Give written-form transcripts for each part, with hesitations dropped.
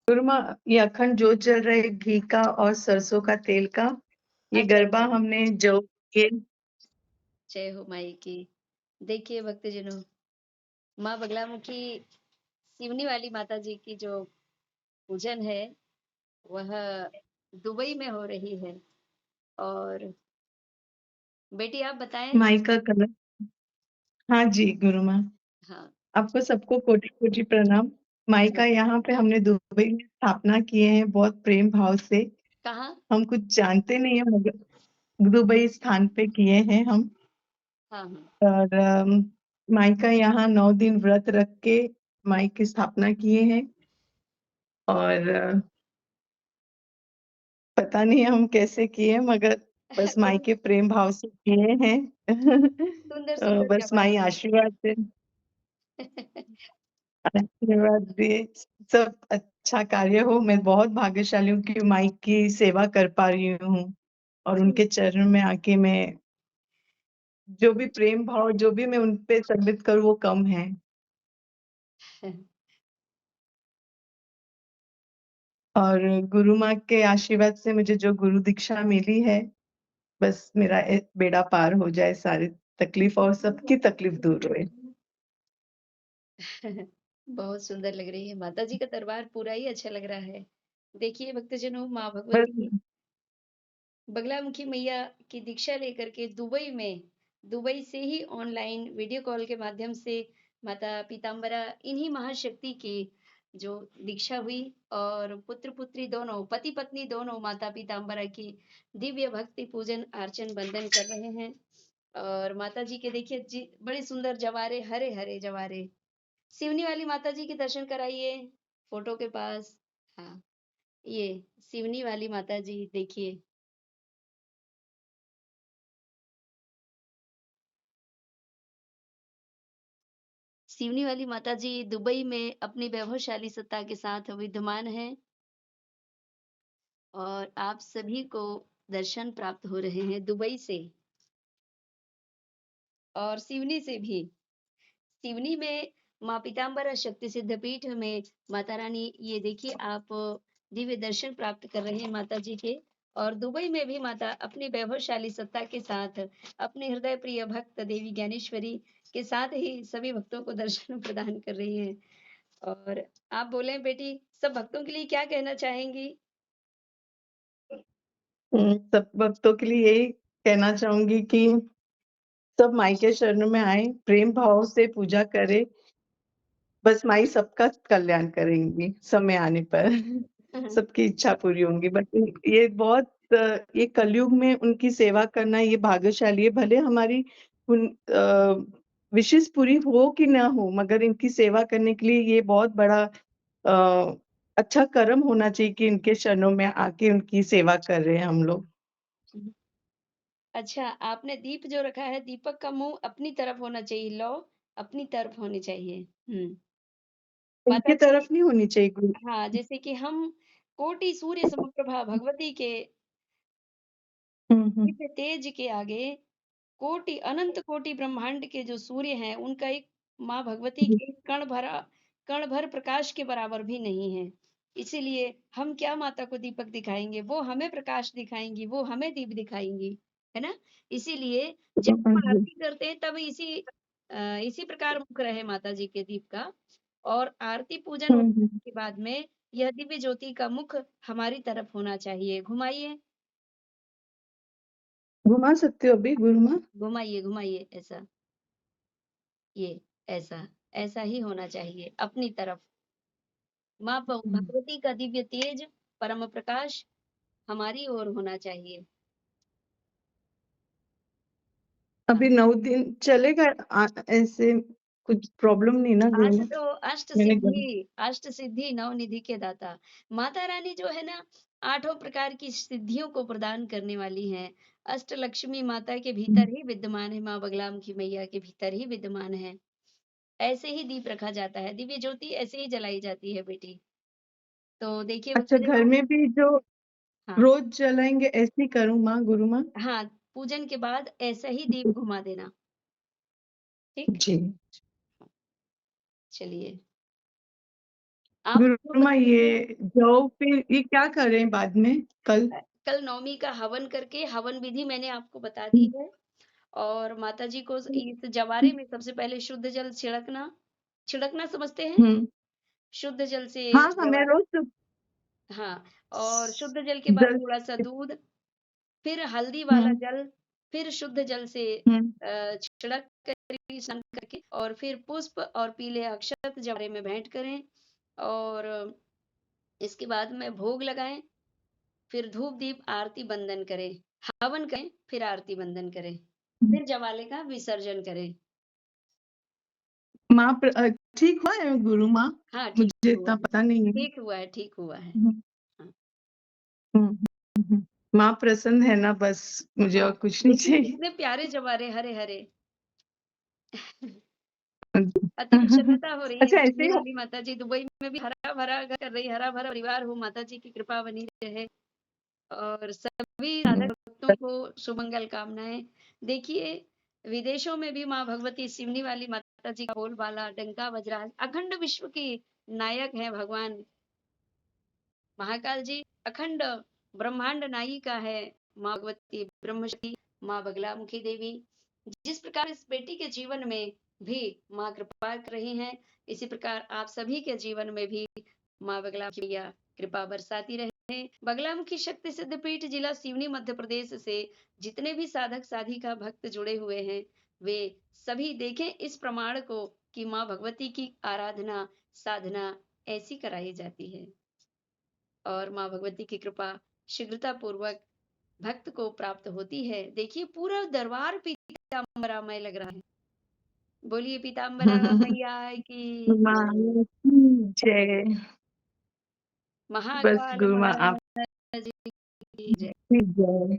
गुरुमा, ये अखंड जोत जल रहे घी का और सरसों का तेल का, ये अच्छा, गरबा अच्छा। हमने जो ये जय हो माई की। देखिए भक्तजनों, माँ बगलामुखी सिवनी वाली माता जी की जो पूजन है, वह दुबई में हो रही है। और बेटी आप बताएँ? माई का कलर। हाँ जी, गुरुमा। हाँ, आपको सबको कोटि-कोटि प्रणाम। माई जय का यहाँ पे हमने दुबई में स्थापना किए हैं बहुत प्रेम भाव से। कहाँ? हम कुछ जानते नहीं हैं मगर दुबई स्थान पे किए हैं हम। हाँ, हाँ। और माई का यहाँ 9 दिन व्रत रख के माई की स्थापना किए हैं और पता नहीं हम कैसे किए मगर बस माई बहुत के प्रेम भाव से किए हैं। सुंदर-सुंदर बस माई जवारे। आशीर्वाद दे, आशीर्वाद दे, सब अच्छा कार्य हो। मैं बहुत भाग्यशाली हूँ कि माई की सेवा कर पा रही हूँ और जी। उनके चरण में आके मैं जो भी प्रेम भाव जो भी मैं उन पे सर्वित करूँ वो कम है। और गुरु माँ के आशीर्वाद से मुझे जो गुरु दीक्षा मिली है, बस मेरा बेड़ा पार हो जाए, सारी तकलीफ और सबकी तकलीफ दूर होए। बहुत सुंदर लग रही है। माता जी का दरबार पूरा ही अच्छा लग रहा है। देखिए भक्तजनों, माँ बस भगवती बगलामुखी मैया की दीक्षा लेकर के दुबई से ही ऑनलाइन वीडियो कॉल के माध्यम से माता पीताम्बरा इन्हीं महाशक्ति की जो दीक्षा हुई और पुत्र पुत्री दोनों पति पत्नी दोनों माता पीताम्बरा की दिव्य भक्ति पूजन अर्चन बंदन कर रहे हैं। और माता जी के देखिए जी बड़े सुंदर जवारे हरे हरे जवारे सिवनी वाली माता जी के दर्शन कराइए फोटो के पास। हाँ, ये सिवनी वाली माता जी देखिए। सिवनी वाली माता जी दुबई में अपनी वैभवशाली सत्ता के साथ विद्यमान हैं और आप सभी को दर्शन प्राप्त हो रहे हैं दुबई से और सिवनी से भी। सिवनी में माँ पीताम्बरा शक्ति सिद्धपीठ में माता रानी ये देखिए आप दिव्य दर्शन प्राप्त कर रहे हैं माता जी के। और दुबई में भी माता अपनी वैभवशाली सत्ता के साथ अपने हृदय प्रिय भक्त देवी ज्ञानेश्वरी के साथ ही सभी भक्तों को दर्शन प्रदान कर रही हैं। और आप बोले बेटी सब भक्तों के लिए क्या कहना चाहेंगी? सब भक्तों के लिए यही कहना चाहूँगी कि सब माई के चरणों में आएँ, प्रेम भाव से पूजा करें, बस माई सबका कल्याण करेंगी समय आने पर। सबकी इच्छा पूरी होंगी। बट ये बहुत ये कलयुग में उनकी सेवा करना ये भाग्यशाली है, भले हमारी विशेष पूरी हो कि ना हो, मगर इनकी सेवा करने के लिए ये बहुत बड़ा अच्छा कर्म होना चाहिए कि इनके चरणों में आके उनकी सेवा कर रहे हैं हम लोग। अच्छा, आपने दीप जो रखा है, दीपक का मुँह अपनी तरफ होना चाहिए, लौ अपनी तरफ होनी चाहिए। माता इनकी जी तरफ नहीं होनी चाहिए कोई। हाँ, जैसे कि हम कोटि सूर्य समप्रभा भगवती के हुँ, हुँ। दिव्य तेज के आगे कोटि अनंत कोटि ब्रह्मांड के जो सूर्य हैं, उनका एक माँ भगवती जी। के कण भर प्रकाश के बराबर भी नहीं है। इसीलिए हम क्या माता को दीपक दिखाएँगे, वो हमें प्रकाश दिखाएँगी, वो हमें दीप दिखाएँगी, है ना? इसीलिए जब हम जी। आरती करते हैं तब इसी प्रकार मुख रहे माता जी के दीप का और आरती पूजन हुँ, हो हुँ। के बाद में यह दिव्य ज्योति का मुख हमारी तरफ होना चाहिए। घुमाइए, घुमा सकते हो अभी गुरु माँ? घुमाइए, घुमाइए ऐसा, ये ऐसा, ऐसा ही होना चाहिए अपनी तरफ। माँ हुँ। भगवती का दिव्य तेज, परम प्रकाश हमारी ओर होना चाहिए। हाँ, अभी 9 दिन चलेगा ऐसे कुछ प्रॉब्लम नहीं ना गुरु आज माँ? तो मैंने गल अष्ट सिद्धि नवनिधि के दाता माता रानी जो है ना आठों प्रकार की सिद्धियों को प्रदान करने वाली हैं। अष्ट लक्ष्मी माता के हुँ। भीतर ही विद्यमान है, माँ बगलामुखी मैया के भीतर ही विद्यमान है। ऐसे ही दीप रखा जाता है, दिव्य ज्योति ऐसे ही जलाई जाती है बेटी। तो देखिए अच्छा, घर भक्तजनों में भी जो हाँ, रोज़ जलाएँगे ऐसे ही करूँ माँ गुरु माँ? हाँ, पूजन के बाद ऐसा ही दीप घुमा देना, ठीक? जी। चलिए। आप जो गुरुमा बताइए। ये जौ फिर ये क्या करें बाद में कल? कल नवमी का हवन करके हवन विधि मैंने आपको बता दी हुँ, है। और माताजी को हुँ, इस जवारे में सबसे पहले शुद्ध जल छिड़कना। छिड़कना समझते हैं? हुँ। शुद्ध जल से हाँ, हाँ, मैं जवारे। रोज़ तो हाँ, और शुद्ध जल के बाद जल थोड़ा-सा दूध, फिर हल्दी हुँ, वाला जल, फिर शुद्ध जल से हुँ, छिड़क कर स्नान करके और फिर पुष्प और पीले अक्षत जवारे में भेंट करें और इसके बाद में भोग लगाएँ, फिर धूप-दीप आरती बंदन करें, हवन करें, फिर आरती बंदन करें, हुँ। फिर जवाले का विसर्जन करें। ठीक हुआ है गुरु माँ? हाँ, मुझे ठीक हुआ इतना है। पता नहीं है। ठीक हुआ है, ठीक हुआ है। हुँ, हाँ, हुँ, हुँ, हुँ। माँ प्रसन्न है ना बस मुझे और हाँ। कुछ नहीं देखिए चाहिए। कितने प्यारे जवारे हरे-हरे। अति अच्छा प्रसन्नता हो रही है ऐसे सिवनी ही हो वाली माताजी दुबई में भी हरा-भरा घर कर रही, हरा-भरा परिवार हो, माताजी की कृपा बनी रहे और सभी हुँ, साधक भक्तों को सुमंगल कामनाएँ। देखिए, विदेशों में भी माँ भगवती सिवनी वाली माताजी का बोलबाला, डंका बज रहा है। अखंड विश्व की नायक हैं भगवान महाकाल जी। अखंड ब्रह्मांड नायिका है माँ भगवती ब्रह्मशक्ति, माँ बगलामुखी देवी। जिस प्रकार इस बेटी के जीवन में भी माँ कृपा कर रही हैं, इसी प्रकार आप सभी के जीवन में भी माँ बगलामुखी मैया कृपा बरसाती रहे। बगलामुखी शक्ति सिद्धपीठ जिला सिवनी मध्य प्रदेश से जितने भी साधक साधिका भक्त जुड़े हुए हैं, वे सभी देखें इस प्रमाण को कि माँ भगवती की आराधना, साधना ऐसी कराई जाती है और माँ भगवती की कृपा शीघ्रता पूर्वक भक्त को प्राप्त होती है। देखिए पूरा दरबार पीताम्बरामय लग रहा है। बोलिए पीताम्बरा मैया की जय। माँ की जय। बस महाकाल गुरु माँ महाराज की जय। आपकी जय।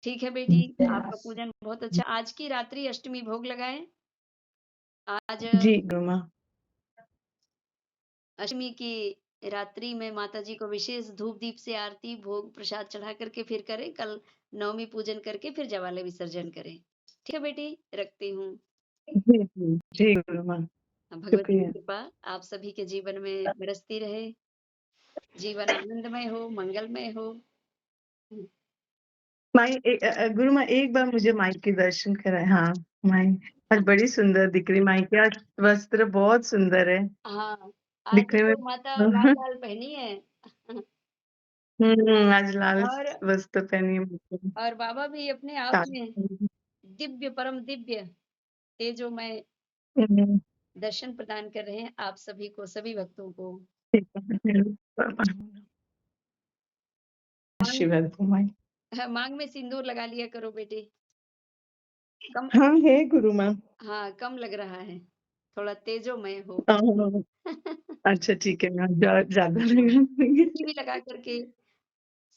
ठीक है बेटी, आपका पूजन बहुत अच्छा। आज की रात्रि अष्टमी भोग लगाएँ। आज जी, गुरु माँ। अष्टमी की रात्रि में माताजी को विशेष धूप-दीप से आरती, भोग, प्रसाद चढ़ा कर के फिर करें। कल नवमी पूजन करके फिर ज्वाले विसर्जन करें। ठीक है बेटी, रखती हूँ। जी, जी, जी, गुरु माँ। भगवती की शुक्रिया। कृपा आप सभी के जीवन में बरसती रहे, जीवन आनंदमय हो, मंगलमय हो। हुँ, गुरु माँ एक बार मुझे माई के दर्शन कराएँ। हाँ, माई आज बड़ी सुंदर दिख रही माई के आज वस्त्र बहुत सुंदर है, हाँ, आज दिखने में तो माता लाल-लाल पहनी है। आज लाल और वस्त्र पहनी है बिल्कुल। और बाबा भी अपने आप में दिव्य, परम दिव्य तेजोमय हुँ, दर्शन प्रदान कर रहे हैं आप सभी को, सभी भक्तों को। ठीक है। माँग आशीर्वाद हो माई। हाँ, माँग में सिंदूर लगा लिया करो बेटी। कम हाँ, है गुरु माँ। हाँ, कम लग रहा है, थोड़ा तेजोमय हो। हाँ, अच्छा ठीक है मैं ज़्यादा हाँ, लगा देंगे। टिकली भी लगा कर के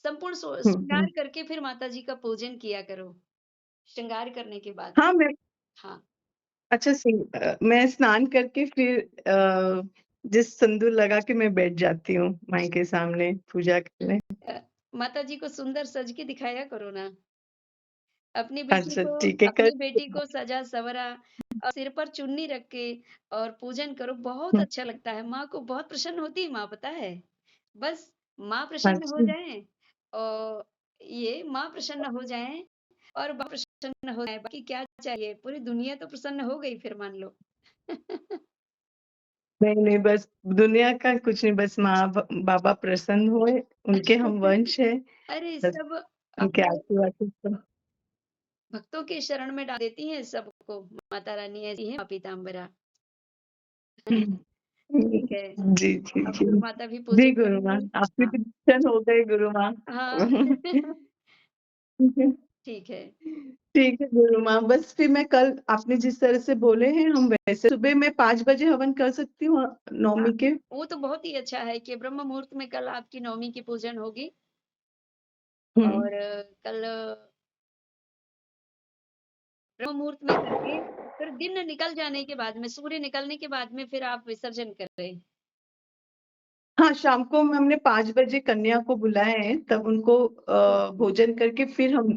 संपूर्ण हुँ, हुँ। श्रृंगार करके फिर माताजी का पूजन किया करो, श्रृंगार करने के बाद। हाँ, हाँ, मैं स्नान करके फिर जिस सिंदूर लगा के मैं बैठ जाती हूँ माई के सामने पूजा करने। माताजी को सुंदर सज के दिखाया करो ना। अच्छा ठीक है अपनी बेटी को सजा-सवरा और सिर पर चुन्नी रख के और पूजन करो, बहुत हुँ, अच्छा लगता है। माँ को बहुत प्रसन्न होती है माँ, पता है? बस माँ प्रसन्न हो अच्छा। जाएँ और ये माँ प्रसन्न हो जाएँ और बाबा प्रसन्न हो जाएँ, बाकी क्या चाहिए? पूरी दुनिया तो प्रसन्न हो गई फिर मान लो। नहीं, नहीं बस दुनिया का कुछ नहीं बस माँ बाबा प्रसन्न हुए, उनके हम वंश हैं, अरे बस सब उनके अपने आशीर्वाद से सब भक्तों के शरण में डाल देती हैं सबको। माता रानी ऐसी हैं माँ पीताम्बरा। ठीक है, जी, जी, अब जी। गुरु माता भी जी, पूजन गुरु माँ, करेंगी। आपके हाँ, भी दर्शन हो गए गुरु माँ। हाँ। ठीक है। ठीक है गुरु माँ, बस फिर मैं कल आपने जिस तरह से बोले हैं हम वैसे सुबह मैं 5 बजे हवन कर सकती हूँ हाँ, नवमी के? वो तो बहुत ही अच्छा है कि ब्रह्म मुहूर्त में कल आपकी नवमी की पूजन होगी हुँ। और कल ब्रह्म मुहूर्त में करके फिर दिन निकल जाने के बाद में, सूर्य निकलने के बाद में फिर आप विसर्जन करें। हाँ, शाम को हमने 5 बजे कन्या को बुलाए हैं, तब उनको ठीक है, भोजन करके फिर हम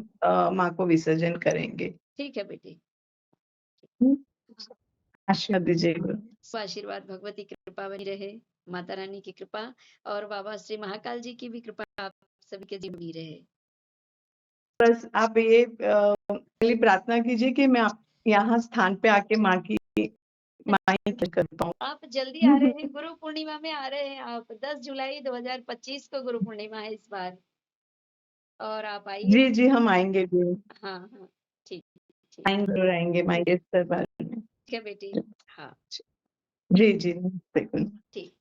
माँ को विसर्जन करेंगे। ठीक है बेटी। हुँ। आशीर्वाद दीजिएगा। आशीर्वाद भगवती की कृपा बनी रहे, माता रानी की कृपा और बाबा श्री महाकाल जी की भी कृपा आप सभी के जीवन में बनी रहे। बस आप ये मेरी प्रार्थना कीजिए कि मैं आप यहाँ स्थान पे आके माँ की माई कर पाऊँ। आप जल्दी आ रहे हैं, गुरु पूर्णिमा में आ रहे हैं आप। 10 जुलाई 2025 को गुरु पूर्णिमा है इस बार और आप आइए। जी, जी, हम आएँगे भी। हाँ, हाँ। ठीक, ठीक। आएँगे ज़रूर आएँगे माई के दरबार में। ठीक है बेटी। हाँ, जी, जी, बिल्कुल। ठीक।